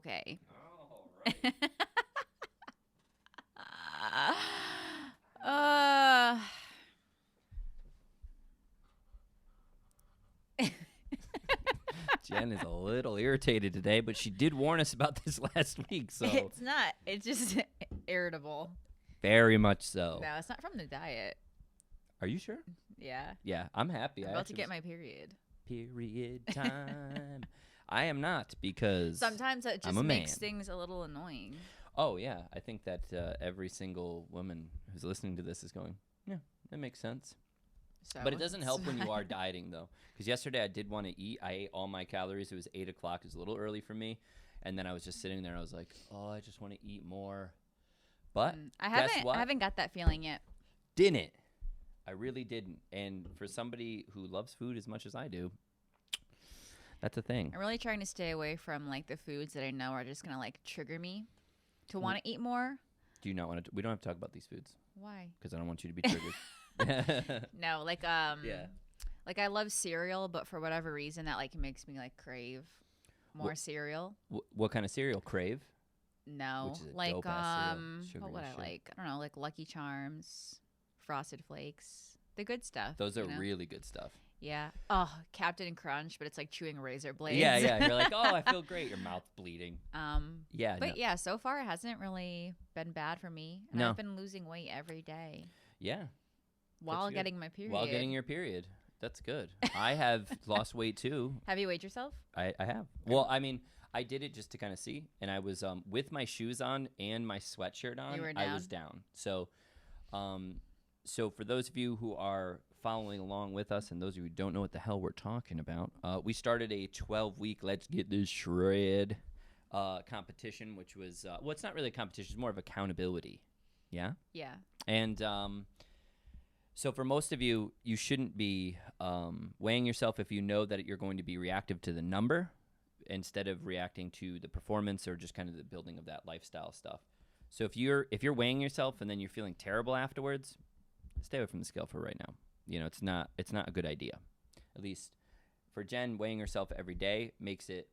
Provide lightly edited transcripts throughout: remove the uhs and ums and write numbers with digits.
okay. All right. uh, Jen is a little irritated today, but she did warn us about this last week, so it's not. It's just irritable. very much so. No, it's not from the diet. Are you sure? Yeah. Yeah, I'm happy. I'm I about to actually get my period. period time. I am not because Sometimes that I'm just a makes man. things a little annoying. Oh yeah, I think that every single woman who's listening to this is going, yeah, that makes sense. So But it doesn't help when you are fine. dieting, though. Because yesterday I did want to eat. I ate all my calories. It was 8 o'clock. It was a little early for me. And then I was just sitting there. And I was like, oh, I just want to eat more. But I guess haven't. what? I haven't got that feeling yet. Didn't. I really didn't. And for somebody who loves food as much as I do, that's a thing. I'm really trying to stay away from like the foods that I know are just gonna like trigger me to want to eat more. Do you not want to? We don't have to talk about these foods Why? because I don't want you to be triggered. No, like Yeah. like I love cereal, but for whatever reason that like makes me like crave more cereal. What kind of cereal? Crave? No, Which is a like dope-ass cereal. what Sugary would I shit. like? I don't know, like Lucky Charms, Frosted Flakes, the good stuff. Those are you know? really good stuff. Yeah. Oh, Captain Crunch, but it's like chewing razor blades. Yeah, yeah. You're like, oh, I feel great. Your mouth bleeding. Yeah. But no. yeah, so far it hasn't really been bad for me, and No. I've been losing weight every day Yeah. while good. getting my period. While getting your period. That's good. I have lost weight too. Have you weighed yourself? I have. Well, I mean, I did it just to kind of see, and I was with my shoes on and my sweatshirt on. You were I was down. So, so for those of you who are following along with us, and those of you who don't know what the hell we're talking about, we started a 12-week Let's Get This Shred competition, which was well, it's not really a competition; it's more of accountability. Yeah. Yeah. And so for most of you, you shouldn't be weighing yourself if you know that you're going to be reactive to the number instead of reacting to the performance or just kind of the building of that lifestyle stuff. So if you're weighing yourself and then you're feeling terrible afterwards, stay away from the scale for right now. You know, it's not a good idea. At least for Jen, weighing herself every day makes it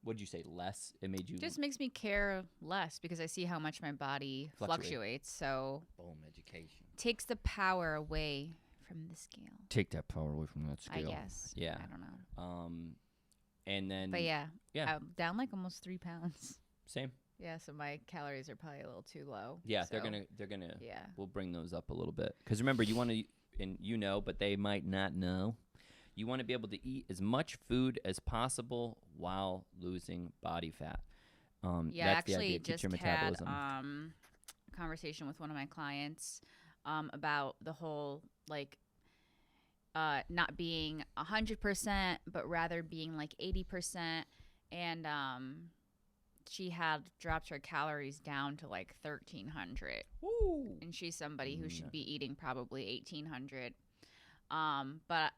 what'd you say, less? It made you Just makes me care less because I see how much my body fluctuates. So boom, education. takes the power away from the scale. Take that power away from that I scale. guess. Yeah. I don't know. And then But yeah. Yeah. I'm down like almost 3 pounds. Same. Yeah, so my calories are probably a little too low. Yeah, so, they're gonna. Yeah. We'll bring those up a little bit because remember, you want to, and you know, but they might not know. You want to be able to eat as much food as possible while losing body fat. Yeah, that's the idea. actually Keep just your metabolism. had a conversation with one of my clients about the whole like not being 100%, but rather being like 80%, and she had dropped her calories down to like 1,300, Woo. and she's somebody who should Yeah. be eating probably 1,800. But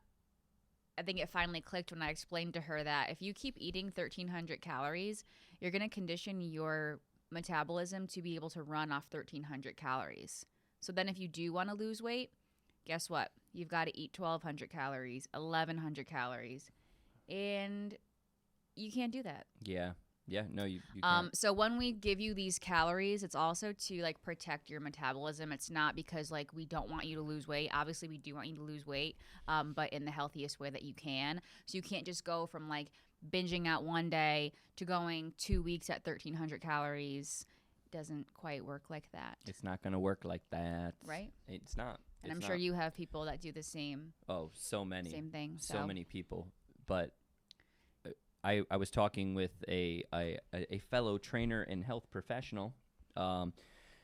I think it finally clicked when I explained to her that if you keep eating 1,300 calories, you're going to condition your metabolism to be able to run off 1,300 calories. So then if you do want to lose weight, guess what? You've got to eat 1,200 calories, 1,100 calories, and you can't do that. Yeah. Yeah. No, you can't. So when we give you these calories, it's also to like protect your metabolism. It's not because like we don't want you to lose weight. Obviously, we do want you to lose weight, but in the healthiest way that you can. So you can't just go from like binging out one day to going 2 weeks at 1,300 calories. Doesn't quite work like that. It's not gonna work like that. Right? It's not. And It's I'm sure not. you have people that do the same So many. same thing. So many people. But I was talking with a fellow trainer and health professional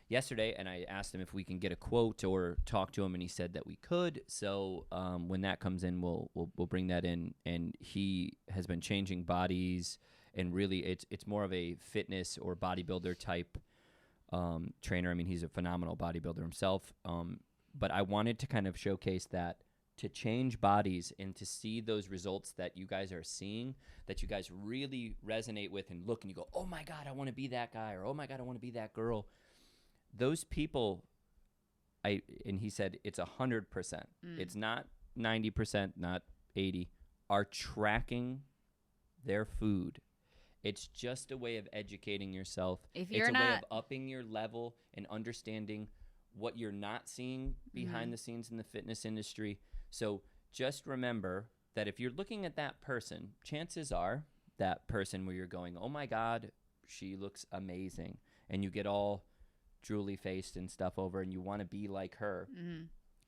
yesterday, and I asked him if we can get a quote or talk to him, and he said that we could. So when that comes in, we'll bring that in. And he has been changing bodies, and really it's more of a fitness or bodybuilder type trainer. I mean, he's a phenomenal bodybuilder himself. But I wanted to kind of showcase that to change bodies and to see those results that you guys are seeing, that you guys really resonate with and look and you go, oh my God, I want to be that guy, or oh my God, I want to be that girl. Those people, and he said it's 100%. It's not 90%, not 80, are tracking their food It's just a way of educating yourself. If It's you're a way of not, upping your level and understanding what you're not seeing behind the scenes in the fitness industry. So just remember that if you're looking at that person, chances are that person where you're going, oh my God, she looks amazing. And you get all drooly faced and stuff over and you want to be like her.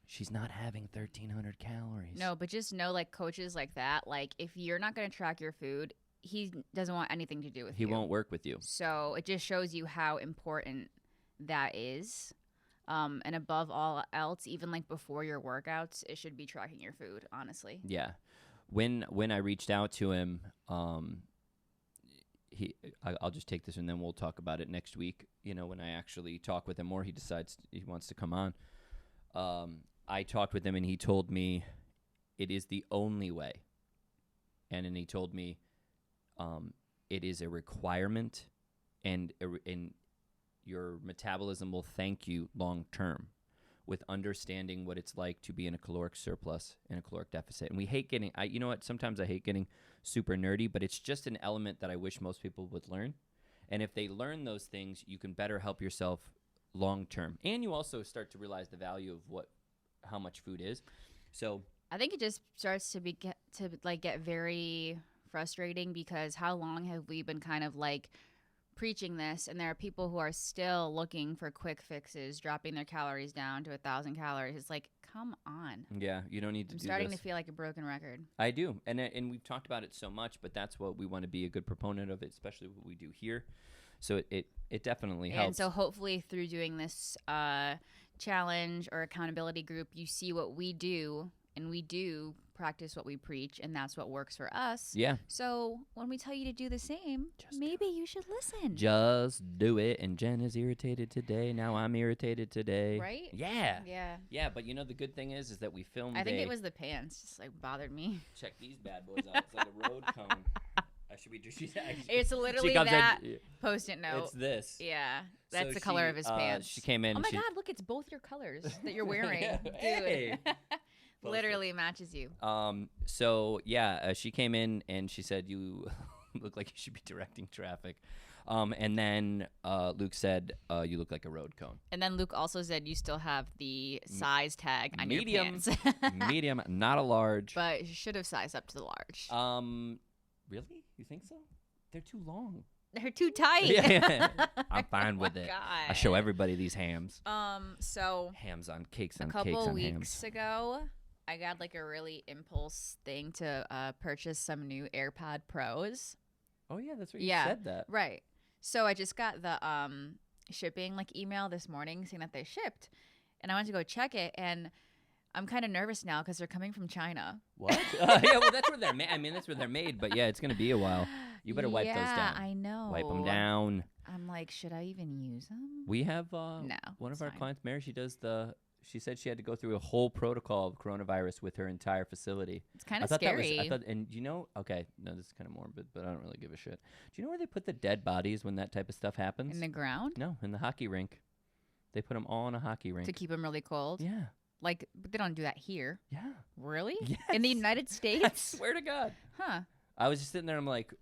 She's not having 1,300 calories. no, but just know, like, coaches like that, like, if you're not going to track your food, he doesn't want anything to do with He you. won't work with you. So it just shows you how important that is. And above all else, even like before your workouts, it should be tracking your food, honestly. Yeah. When I reached out to him, I'll just take this and then we'll talk about it next week. You know, when I actually talk with him or he decides he wants to come on. I talked with him and he told me it is the only way. And then he told me it is a requirement and your metabolism will thank you long term with understanding what it's like to be in a caloric surplus and a caloric deficit. And we hate getting, you know what, sometimes I hate getting super nerdy, but it's just an element that I wish most people would learn. And if they learn those things, you can better help yourself long term. And you also start to realize the value of how much food is. So I think it just starts to get very frustrating because how long have we been kind of like preaching this, and there are people who are still looking for quick fixes, dropping their calories down to 1,000 calories. It's like, come on. yeah, you don't need to I'm do starting this. to feel like a broken record. I do, and we've talked about it so much, but that's what we want to be a good proponent of, especially what we do here. So it definitely helps. And so hopefully through doing this challenge or accountability group, you see what we do, and we do practice what we preach, and that's what works for us. Yeah. So when we tell you to do the same, maybe you should listen. Just do it. And Jen is irritated today. Now I'm irritated today. Right? Yeah. Yeah. Yeah, but you know the good thing is that we filmed. I think it was the pants, just like bothered me. Check these bad boys out. It's like a road cone. It's literally that Post-it note. It's this. Yeah, that's the color of his pants. She came in. Oh my God! Look, it's both your colors that you're wearing, Yeah. dude. Hey. Literally matches you. So yeah, she came in and she said you look like you should be directing traffic. And then Luke said you look like a road cone. And then Luke also said you still have the size tag on medium, your pants. medium, not a large. But you should have sized up to the large. Really? You think so? They're too long. They're too tight. Yeah. I'm fine with it. God. I show everybody these hams. So Hams on cakes on a cakes couple on weeks hams. ago, I got like a really impulse thing to purchase some new AirPod Pros. Oh yeah, that's right. You Yeah. said that. Right. So I just got the shipping like email this morning saying that they shipped, and I went to go check it, and I'm kind of nervous now because they're coming from China. What? Yeah, well that's where they're made. I mean, that's where they're made. But yeah, it's gonna be a while. You better wipe those down. Yeah, I know. Wipe them down. I'm like, should I even use them? We have No, one of it's our fine. clients, Mary. She said she had to go through a whole protocol of coronavirus with her entire facility. It's kind I of thought scary. that was. And you know, okay, no, this is kind of morbid, but I don't really give a shit. Do you know where they put the dead bodies when that type of stuff happens? In the ground No, in the hockey rink. They put them all in a hockey rink. to keep them really cold. Yeah. Like, but they don't do that here. Yeah. Really? Yes. In the United I States? swear to God. Huh. I was just sitting there. I'm like,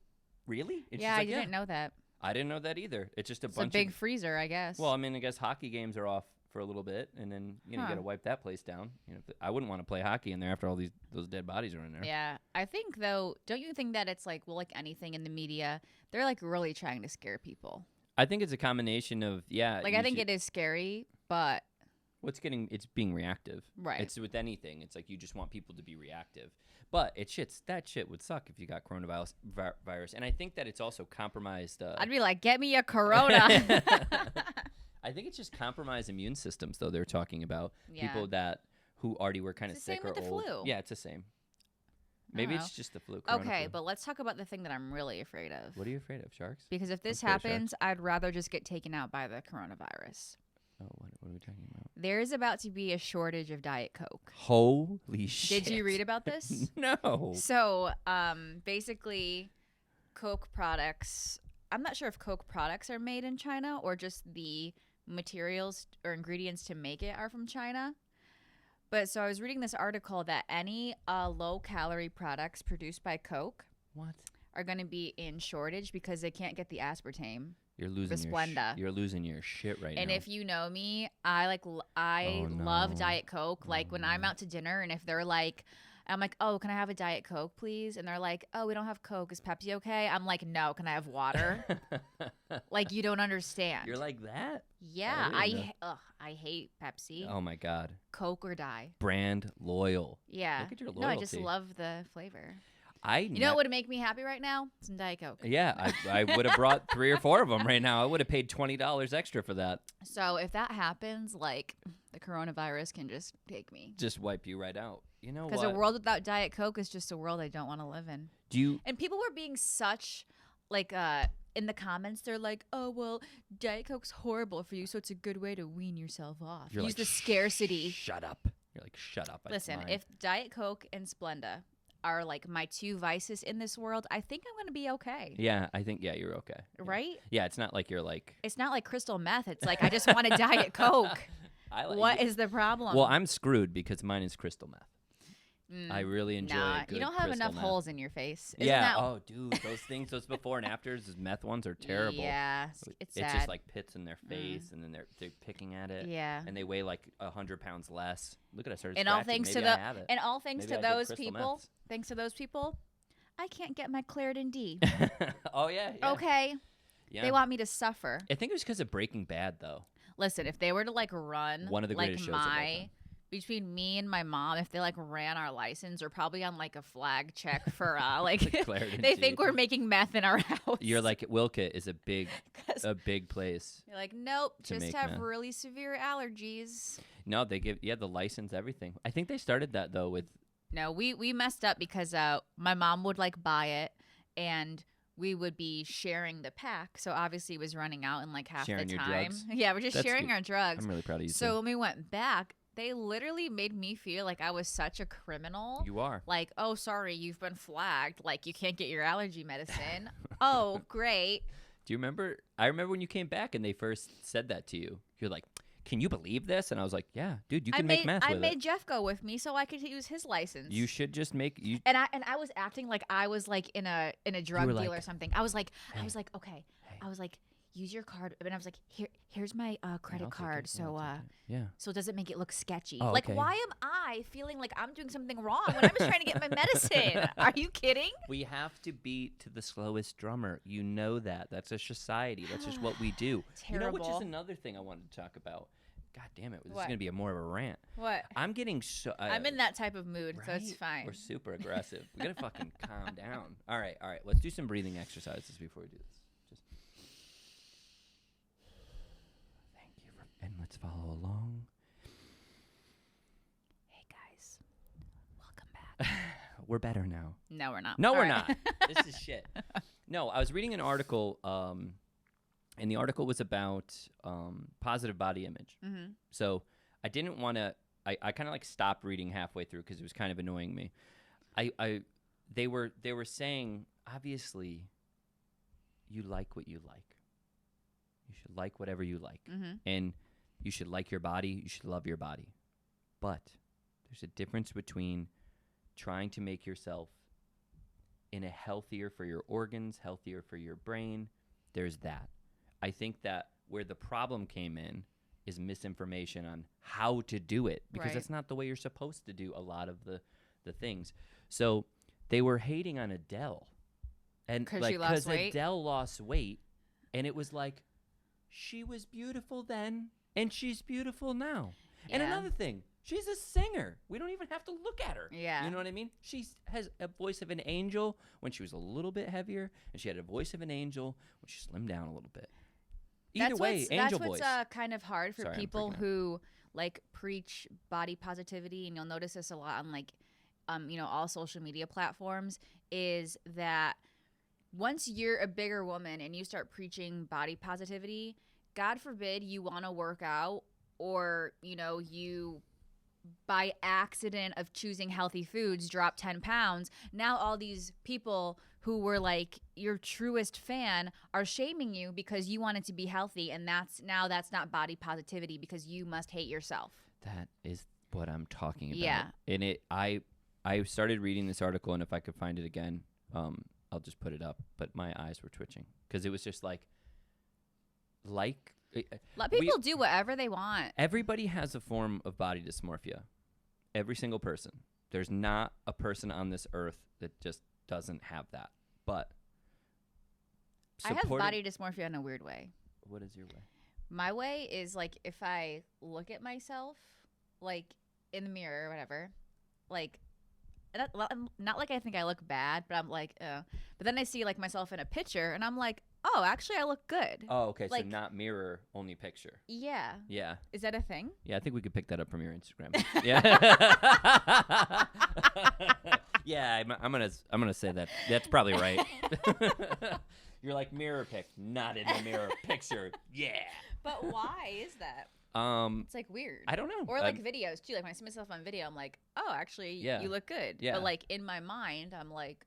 really? And Yeah, she's I like, didn't know that. I didn't know that either. It's just a It's a bunch big of. freezer, I guess. Well, I mean, I guess hockey games are off for a little bit, and then you Huh. got to wipe that place down. You know, I wouldn't want to play hockey in there after all those dead bodies are in there. Yeah. I think, though, don't you think that it's like, well, like anything in the media, they're like really trying to scare people? I think it's a combination of Like, I think it is scary, but. It's being reactive. Right. It's with anything. It's like you just want people to be reactive. But that shit would suck if you got coronavirus. And I think that it's also compromised. I'd be like, get me a Corona. I think it's just compromised immune systems, though. They're talking about Yeah. people who already were kind of It's the sick same or with the old. flu. Yeah, it's the same. I Maybe don't it's just the flu. Okay, flu. but let's talk about the thing that I'm really afraid of. What are you afraid of? Sharks? Because if this I'm scared of happens, I'd rather just get taken out by the coronavirus. Oh, what are we talking about? There's about to be a shortage of Diet Coke. Holy shit. Did you read about this? No. So, basically, Coke products, I'm not sure if Coke products are made in China or just the materials or ingredients to make it are from China. But so I was reading this article that any low-calorie products produced by Coke What? are going to be in shortage because they can't get the aspartame. You're losing your Splenda. you're losing your shit right And now. if you know me, I love no. Diet Coke. Like when I'm out to dinner and if they're like, I'm like, oh, can I have a Diet Coke, please? And they're like, oh, we don't have Coke. Is Pepsi okay? I'm like, no, can I have water? Like, you don't understand. You're like that? Yeah, I I hate Pepsi. Oh my God. Coke or die. Brand loyal. Yeah. Look at your No, I just loyalty. love the flavor. You know what would make me happy right now? Some Diet Coke. Yeah, I would have brought 3 or 4 of them right now. I would have paid $20 extra for that. So if that happens, like the coronavirus can just take me. Just wipe you right out. You know what? Because a world without Diet Coke is just a world I don't want to live in. Do you? And people were being such, like, in the comments, they're like, oh, well, Diet Coke's horrible for you, so it's a good way to wean yourself off. You're Use like, the scarcity. Shut up. You're like, shut up. Listen, if Diet Coke and Splenda are like my 2 vices in this world, I think I'm going to be okay. Yeah, I think, you're okay. Right? Yeah, it's not like you're like. It's not like crystal meth. It's like, I just want a Diet Coke. What is the problem? Well, I'm screwed because mine is crystal meth. I really enjoy it. You don't have enough holes in your face. Isn't Yeah. that... Oh, dude, those things, those before and afters, those meth ones are terrible. Yeah, it's sad. just like pits in their face, and then they're picking at it. Yeah. And they weigh like 100 pounds less. Look at us, started And scratching. all thanks Maybe to I have it. and all thanks Maybe to I did those crystal people. meths. Thanks to those people, I can't get my Claritin D. Oh yeah. Okay. Yeah. They want me to suffer. I think it was because of Breaking Bad, though. Listen, if they were to like run One of the like greatest shows of all time. Between me and my mom, if they like ran our license, we're probably on like a flag check for like Claritin they D. think we're making meth in our house. You're like, Wilkett is a big place. You're like, nope, to just make have meth. really severe allergies. No, they give the license, everything. I think they started that though with. No, we messed up because my mom would like buy it and we would be sharing the pack. So obviously it was running out in like half Sharing the your time. drugs? Yeah, we're just That's sharing good. our drugs. I'm really proud of you. So too. when we went back, they literally made me feel like I was such a criminal. You are. Like, oh, sorry, you've been flagged. Like, you can't get your allergy medicine. Oh, great. Do you remember? I remember when you came back and they first said that to you. You're like, "Can you believe this?" And I was like, "Yeah, dude, you can make meth I with made it. Jeff go with me so I could use his license. You should just make you." And I was acting like I was like in a drug were deal like, or something. I was like, hey, okay. hey. I was like, use your card. And I was like, here's my credit I'll take card. it. Yeah, So I'll take it. Yeah. so it doesn't make it look sketchy. Oh, like, okay. why am I feeling like I'm doing something wrong when I'm just trying to get my medicine? Are you kidding? We have to beat to the slowest drummer. You know that. That's a society. That's just what we do. You know, which is Terrible. another thing I wanted to talk about. God damn it. This is What? going to be more of a rant. What? I'm getting so. I'm in that type of mood, so it's Right? fine. We're super aggressive. We got to fucking calm down. All right. Let's do some breathing exercises before we do this. Just. Thank you. And let's follow along. Hey guys, welcome back. We're better now. No, we're not. No, All we're right. not. This is shit. No, I was reading an article, and the article was about positive body image. Mm-hmm. So I didn't want to. I kind of like stopped reading halfway through because it was kind of annoying me. They were saying obviously you like what you like. You should like whatever you like, Mm-hmm. and you should like your body. You should love your body, but there's a difference between trying to make yourself in a healthier for your organs, healthier for your brain. There's that. I think that where the problem came in is misinformation on how to do it, because Right. that's not the way you're supposed to do a lot of the things. So they were hating on Adele, and 'Cause like she lost weight? Adele lost weight, and it was like she was beautiful then and she's beautiful now. And Yeah. another thing, she's a singer. We don't even have to look at her. Yeah. You know what I mean? She has a voice of an angel when she was a little bit heavier, and she had a voice of an angel when she slimmed down a little bit. Either way, angel that's voice. what's kind of hard for Sorry, I'm people freaking out. who like preach body positivity, and you'll notice this a lot on like all social media platforms, is that once you're a bigger woman and you start preaching body positivity, God forbid you want to work out, or you by accident of choosing healthy foods drop 10 pounds. Now all these people who were like your truest fan are shaming you because you wanted to be healthy, and that's not body positivity, because you must hate yourself. That is what I'm talking about. Yeah. And I started reading this article, and if I could find it again, I'll just put it up. But my eyes were twitching because it was just like Let people do whatever they want. everybody has a form of body dysmorphia. Every single person. There's not a person on this earth that just doesn't have that. But I have body dysmorphia in a weird way. What is your way? My way is like if I look at myself like in the mirror or whatever, like not like I think I look bad, but I'm like, but then I see like myself in a picture and I'm like, oh, actually I look good. Oh, okay. Like, so not mirror, only picture. Yeah. Yeah. Is that a thing? Yeah, I think we could pick that up from your Instagram. Yeah. Yeah, I'm gonna say that. That's probably right. You're like mirror pic, not in the mirror picture. Yeah. But why is that? It's like weird. I don't know. Or like videos too. Like when I see myself on video, I'm like, oh, actually, you look good. Yeah. But like in my mind, I'm like,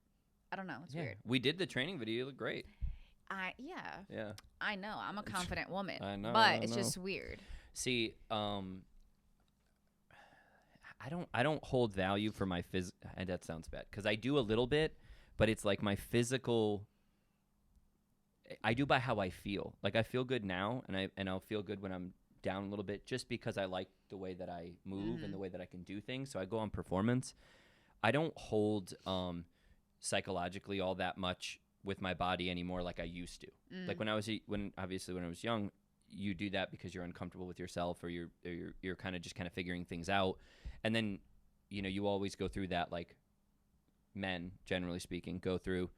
I don't know. It's weird. We did the training video. You look great. Yeah. I know. I'm a confident woman. I know. But it's just weird. See, I don't hold value for my and that sounds bad because I do a little bit, but it's like my physical. I do by how I feel. Like I feel good now, and I'll feel good when I'm down a little bit, just because I like the way that I move and the way that I can do things. So I go on performance. I don't hold psychologically all that much with my body anymore like I used to. Like when I was young, you do that because you're uncomfortable with yourself, or you're kind of figuring things out, and then you always go through that. Like men, generally speaking, go through,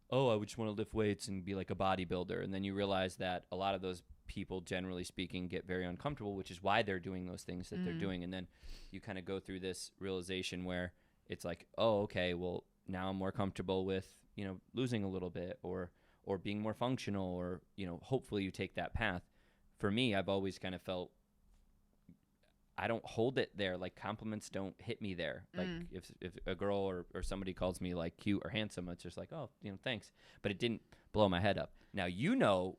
oh, I would just want to lift weights and be like a bodybuilder, and then you realize that a lot of those people, generally speaking, get very uncomfortable, which is why they're doing those things that they're doing, and then you kind of go through this realization where it's like, oh, okay, well now I'm more comfortable with losing a little bit or being more functional, or hopefully you take that path. For me, I've always kind of felt I don't hold it there. Like compliments don't hit me there. Like if a girl or somebody calls me like cute or handsome, it's just like, oh, thanks. But it didn't blow my head up. Now,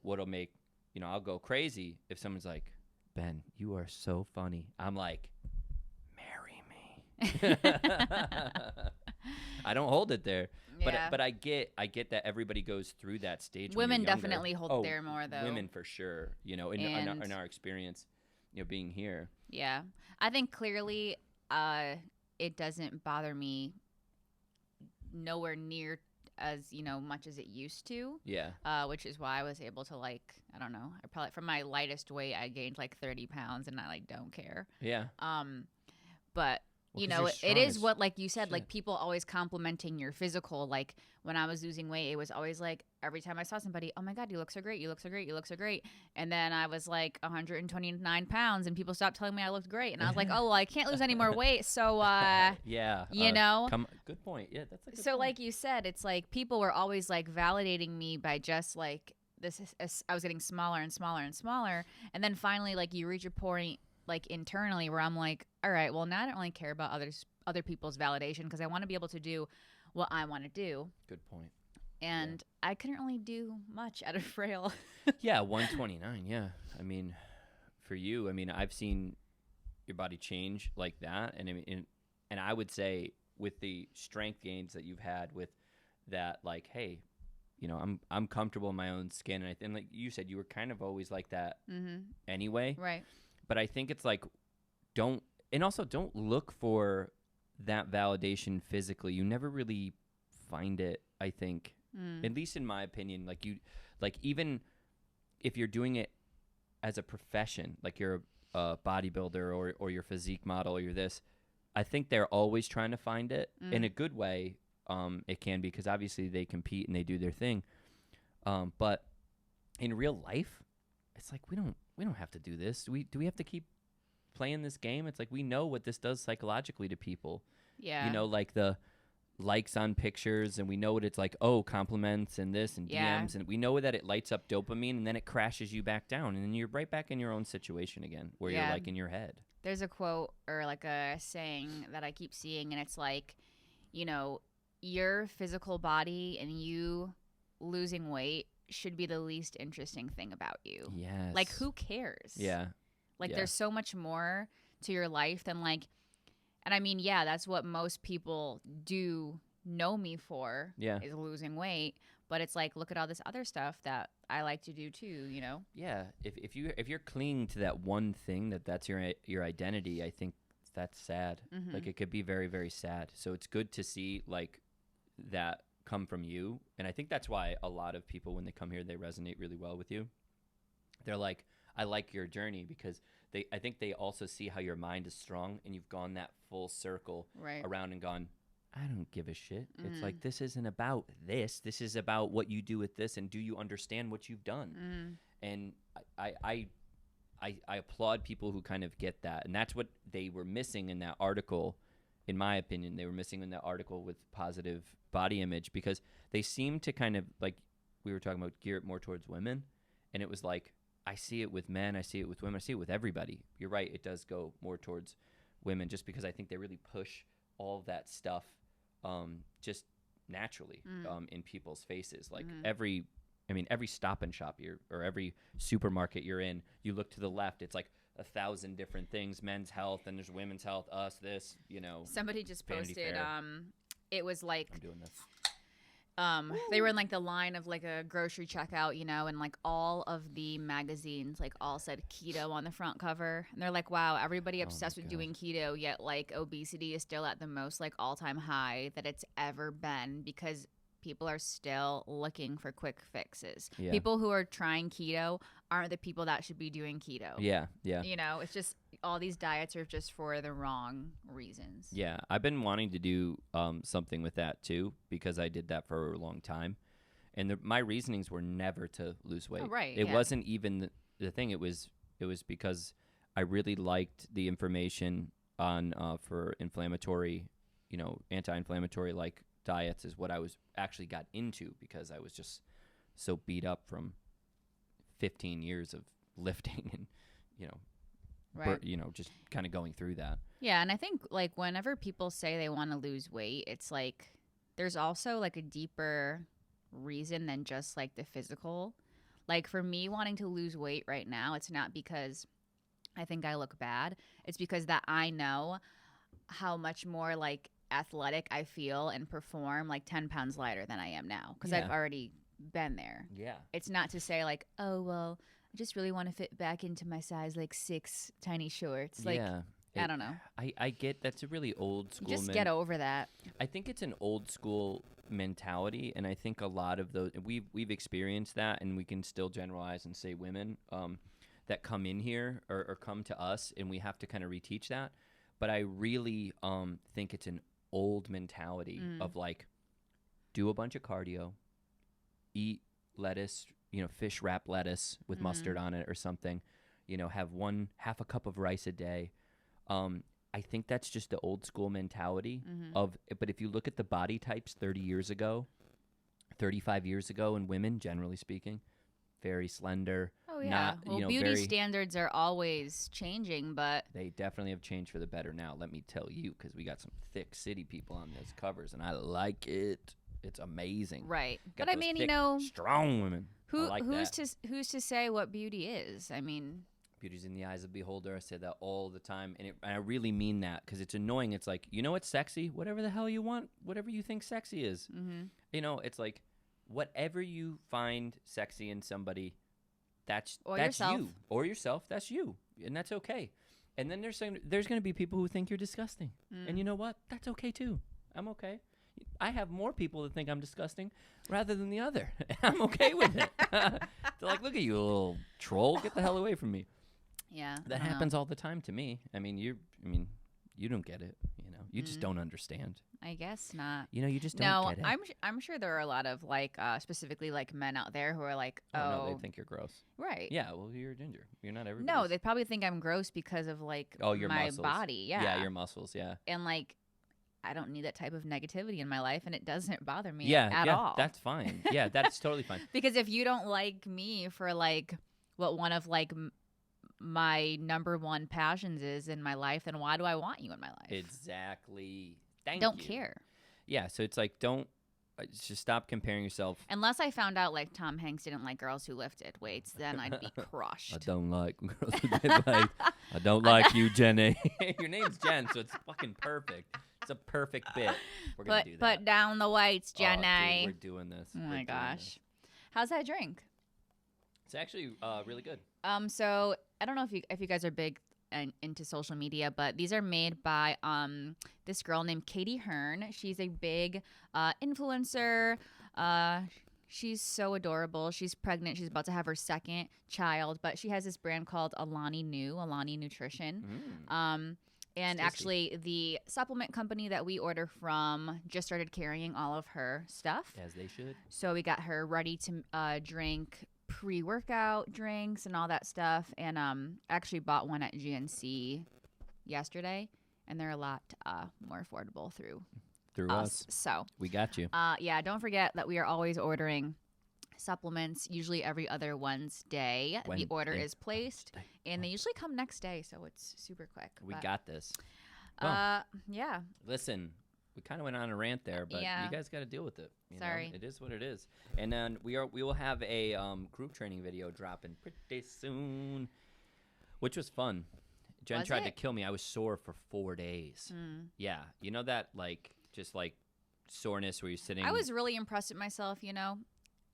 what'll make, I'll go crazy if someone's like, Ben, you are so funny. I'm like, marry me. I don't hold it there. Yeah. But I get that everybody goes through that stage. Women definitely hold it there more, though. Women for sure. In our experience, being here. Yeah, I think clearly, it doesn't bother me nowhere near as much as it used to. Yeah. Which is why I was able to I don't know. I probably from my lightest weight I gained like 30 pounds and I don't care. Yeah. But it is what, like you said, like people always complimenting your physical. Like when I was losing weight, it was always like every time I saw somebody, oh my God, you look so great. You look so great. You look so great. And then I was like 129 pounds and people stopped telling me I looked great. And I was like, oh, well, I can't lose any more weight. So, yeah, good point. Yeah, that's a good point. Like you said, it's like people were always like validating me by just like this. I was getting smaller and smaller and smaller. And then finally, like you reach a point like internally where I'm like, all right, well now I don't really care about other people's validation because I want to be able to do what I want to do. Good point. And I couldn't really do much at a frail. Yeah, 129. Yeah, I mean, for you, I've seen your body change like that, and I would say with the strength gains that you've had with that, like, hey, I'm comfortable in my own skin, and like you said, you were kind of always like that anyway, right? But I think it's like, don't look for that validation physically. You never really find it, I think. At least in my opinion, even if you're doing it as a profession, like you're a bodybuilder or you're a physique model or you're this, I think they're always trying to find it in a good way. It can be because obviously they compete and they do their thing. But in real life, it's like we don't have to do this. Do we have to keep playing this game? It's like we know what this does psychologically to people. Yeah. Like the likes on pictures, and we know what it's like, oh, compliments and this and DMs, and we know that it lights up dopamine and then it crashes you back down and then you're right back in your own situation again where you're like in your head. There's a quote or like a saying that I keep seeing, and it's like, your physical body and you losing weight should be the least interesting thing about you. Yes. Like, who cares? Yeah. There's so much more to your life than and I mean, yeah, that's what most people do know me for Yeah. is losing weight. But it's like, look at all this other stuff that I like to do too, you know? Yeah. If you're clinging to that one thing that's your identity, I think that's sad. Mm-hmm. Like it could be very, very sad. So it's good to see like that come from you. And I think that's why a lot of people, when they come here, they resonate really well with you. They're like, I like your journey because I think they also see how your mind is strong and you've gone that full circle Right. around and gone, I don't give a shit. Mm-hmm. It's like, this isn't about this. This is about what you do with this and do you understand what you've done? Mm-hmm. And I applaud people who kind of get that. And that's what they were missing in that article, in my opinion. They were missing in that article with positive body image because they seem to kind of, like we were talking about, gear it more towards women. And it was like, I see it with men, I see it with women, I see it with everybody. You're right, it does go more towards women just because I think they really push all of that stuff just naturally in people's faces. Like every Stop and Shop or every supermarket you're in, you look to the left, it's like 1,000 different things, men's health, and there's women's health, us, this, you know. Somebody just Vanity posted, Fair. it was like, I'm doing this. they were in like the line of like a grocery checkout, you know, and like all of the magazines like all said keto on the front cover. And they're like, wow, everybody obsessed with doing keto, yet like obesity is still at the most like all-time high that it's ever been because people are still looking for quick fixes. Yeah. People who are trying keto aren't the people that should be doing keto. Yeah. You know, it's just all these diets are just for the wrong reasons. Yeah, I've been wanting to do something with that too because I did that for a long time, and my reasonings were never to lose weight. Oh, right. It wasn't even the thing. It was because I really liked the information on for inflammatory, you know, anti-inflammatory like diets is what I was actually got into because I was just so beat up from 15 years of lifting and, you know. Right. You know, just kind of going through that. Yeah, and I think like whenever people say they want to lose weight, it's like there's also like a deeper reason than just like the physical. Like for me wanting to lose weight right now, it's not because I think I look bad. It's because that I know how much more like athletic I feel and perform like 10 pounds lighter than I am now because I've already been there. Yeah. It's not to say like, oh, well, I just really want to fit back into my size like 6 tiny shorts. Like, yeah. I don't know. I get that's a really old school. Just get over that. I think it's an old school mentality, and I think a lot of those we've experienced that, and we can still generalize and say women that come in here or come to us, and we have to kind of reteach that. But I really think it's an old mentality of like, do a bunch of cardio, eat lettuce, you know, fish wrap lettuce with mustard on it or something, you know, have half a cup of rice a day. I think that's just the old school mentality but if you look at the body types 30 years ago, 35 years ago in women, generally speaking, very slender. Oh, yeah. Not, well, you know, beauty standards are always changing, but they definitely have changed for the better now, let me tell you, because we got some thick city people on those covers, and I like it. It's amazing. right. Got But I those mean, thick, you know, strong women. who's to say what beauty is? I mean, beauty's in the eyes of the beholder. I say that all the time, and I really mean that because it's annoying. It's like, you know what's sexy? Whatever the hell you want, whatever you think sexy is. You know, it's like whatever you find sexy in somebody, that's yourself. you. Or yourself, that's you, and that's okay. And then there's going to be people who think you're disgusting, and you know what? That's okay too. I'm okay. I have more people that think I'm disgusting rather than the other. I'm okay with it. They're like, look at you, little troll. Get the hell away from me. yeah. That happens all the time to me. I mean, you don't get it. You know, you just don't understand. I guess not. You know, you just don't get it. I'm sure there are a lot of like specifically like men out there who are like, no, they think you're gross. right. Yeah, well, you're a ginger. You're not everybody. No, they probably think I'm gross because of like your my muscles. body. Yeah. Yeah, your muscles. Yeah. And like, I don't need that type of negativity in my life, and it doesn't bother me Yeah, at all. That's fine. Yeah, that's totally fine. Because if you don't like me for like what one of like my number one passions is in my life, then why do I want you in my life? Exactly. Thank don't you. care. Yeah, so it's like just stop comparing yourself. Unless I found out like Tom Hanks didn't like girls who lifted weights, then I'd be crushed. I don't like girls who did like. I don't like you, Jenny. Your name's Jen, so it's fucking perfect. It's a perfect bit. We're gonna do that. Put down the whites, Oh, dude, Jenny. we're doing this. Oh We're my doing gosh. this. How's that drink? It's actually really good. So I don't know if you guys are big into social media, but these are made by this girl named Katie Hearn. She's a big influencer. She's so adorable. She's pregnant. She's about to have her second child, but she has this brand called Alani Nutrition. And tasty. actually, the supplement company that we order from just started carrying all of her stuff. As they should. So we got her ready to drink pre-workout drinks and all that stuff. And actually bought one at GNC yesterday, and they're a lot more affordable through us. So We got you. yeah, don't forget that we are always ordering supplements, usually every other Wednesday. The order is placed, and they usually come next day, so it's super quick. We got this. Well, yeah. listen, we kind of went on a rant there, but Yeah. you guys got to deal with it. You Sorry. know? It is what it is. And then we will have a group training video dropping pretty soon, which was fun. Jen Was tried to it? kill me. I was sore for 4 days. Yeah, you know that just soreness where you're sitting. I was really impressed with myself, you know.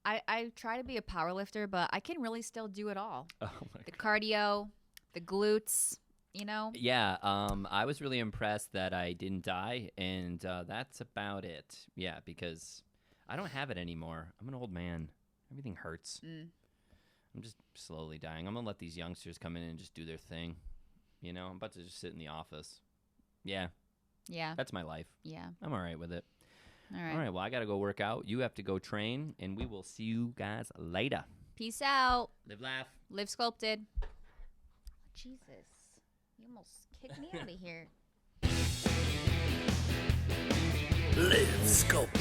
I try to be a power lifter, but I can really still do it all. Oh my The God. cardio, the glutes, you know. Yeah, I was really impressed that I didn't die, and that's about it. Yeah, because I don't have it anymore. I'm an old man. Everything hurts. I'm just slowly dying. I'm going to let these youngsters come in and just do their thing. You know, I'm about to just sit in the office. Yeah, Yeah. that's my life. Yeah. I'm all right with it. All right. All right, well, I got to go work out. You have to go train, and we will see you guys later. Peace out. Live, laugh. Live sculpted. Jesus. You almost kicked me out of here. Live sculpted.